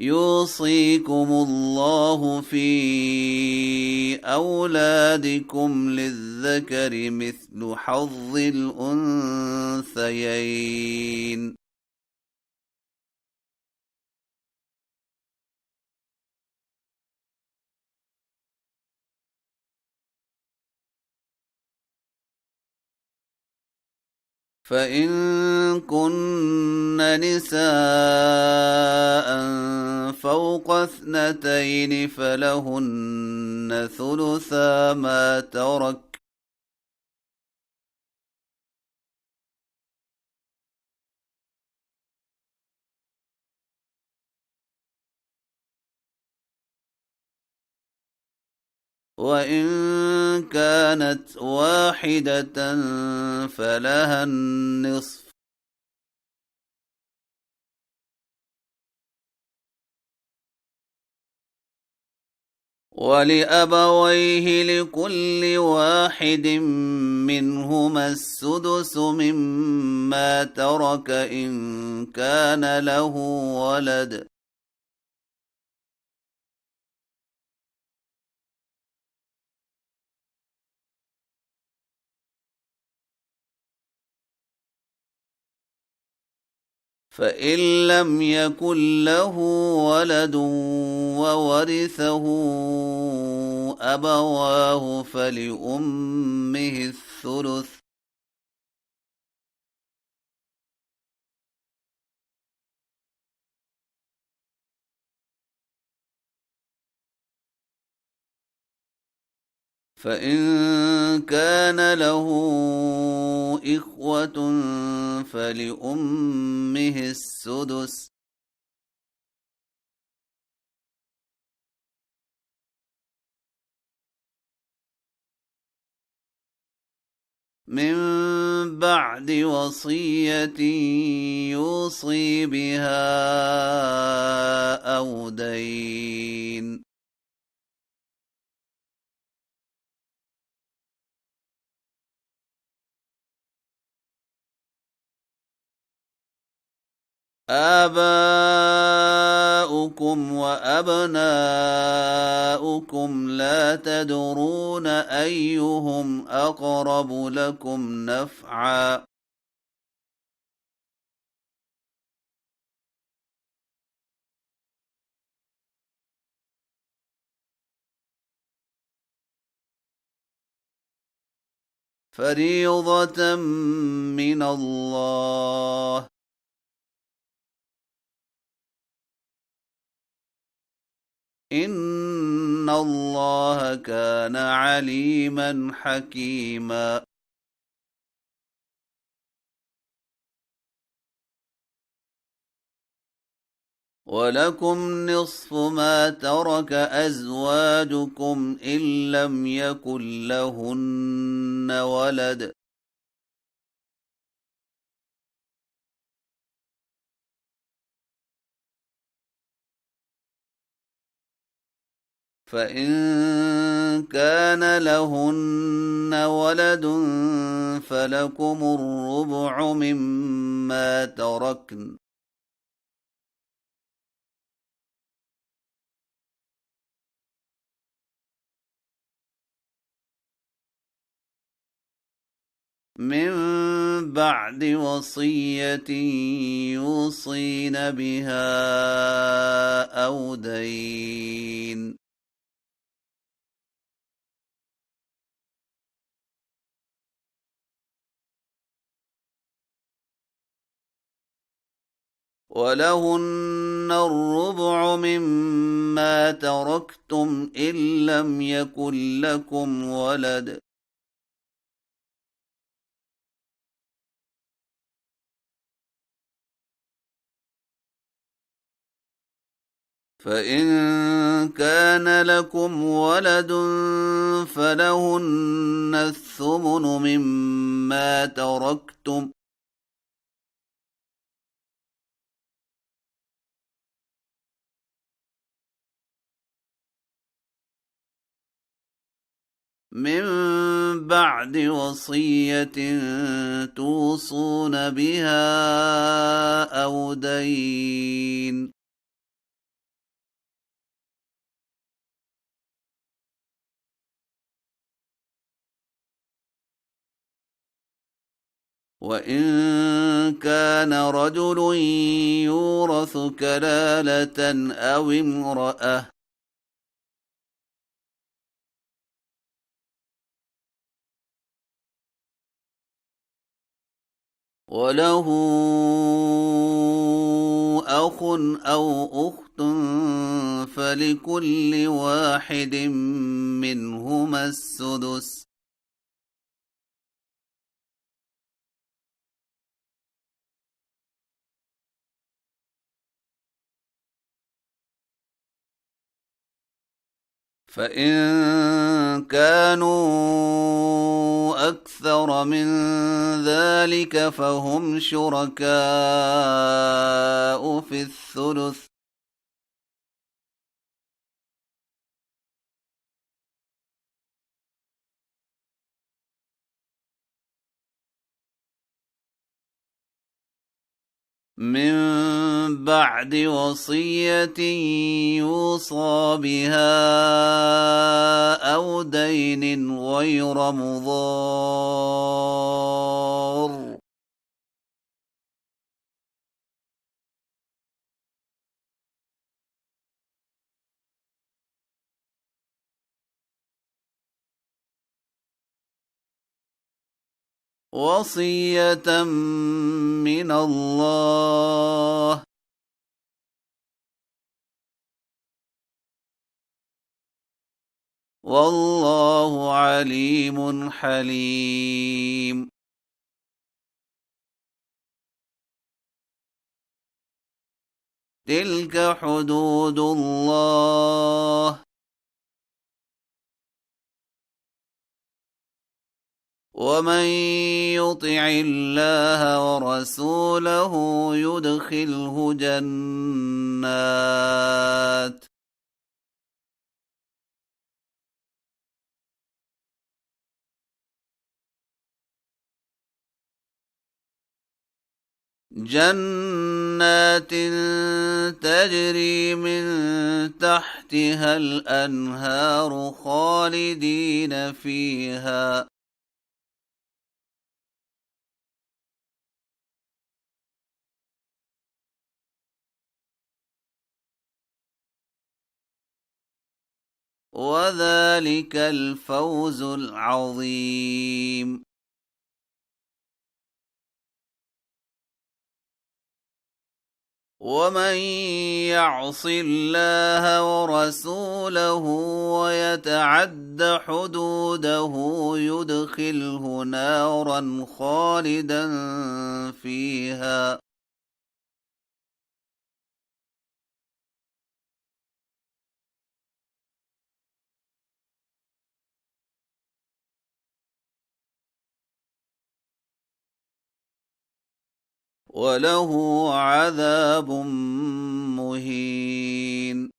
يوصيكم الله في أولادكم للذكر مثل حظ الأنثيين. فإن كن نساء فوق 2 فلهن ثلثا ما ترك، وإن كانت واحدة فلها النصف. ولأبويه لكل واحد منهما السدس مما ترك إن كان له ولد. فإن لم يكن له ولد وورثه أبواه فلأمه الثلث. فإن كان له إخوة فلأمه السدس. من بعد وصية يوصي بها أو دين. آباؤكم وأبناؤكم لا تدرون أيهم أقرب لكم نفعا فريضة من الله. إن الله كان عليما حكيما. ولكم نصف ما ترك أزواجكم إن لم يكن لهن ولد، فإن كان لهن ولد فلكم الربع مما تركن، من بعد وصية يوصين بها أو دين. ولهن الربع مما تركتم إن لم يكن لكم ولد، فإن كان لكم ولد فلهن الثمن مما تركتم من بعد وصية توصون بها أو دين. وإن كان رجل يورث كلالة أو امرأة وله أخ أو أخت فلكل واحد منهما السدس. فإن كانوا أكثر من ذلك فهم شركاء في الثلث. من بعد وصية يوصى بها أو دين غير مضار. وصية من الله والله عليم حليم. تلك حدود الله ومن يطع الله ورسوله يدخله جنات تجري من تحتها الأنهار خالدين فيها وذلك الفوز العظيم. ومن يعص الله ورسوله ويتعد حدوده يدخله نارا خالدا فيها وله عذاب مهين.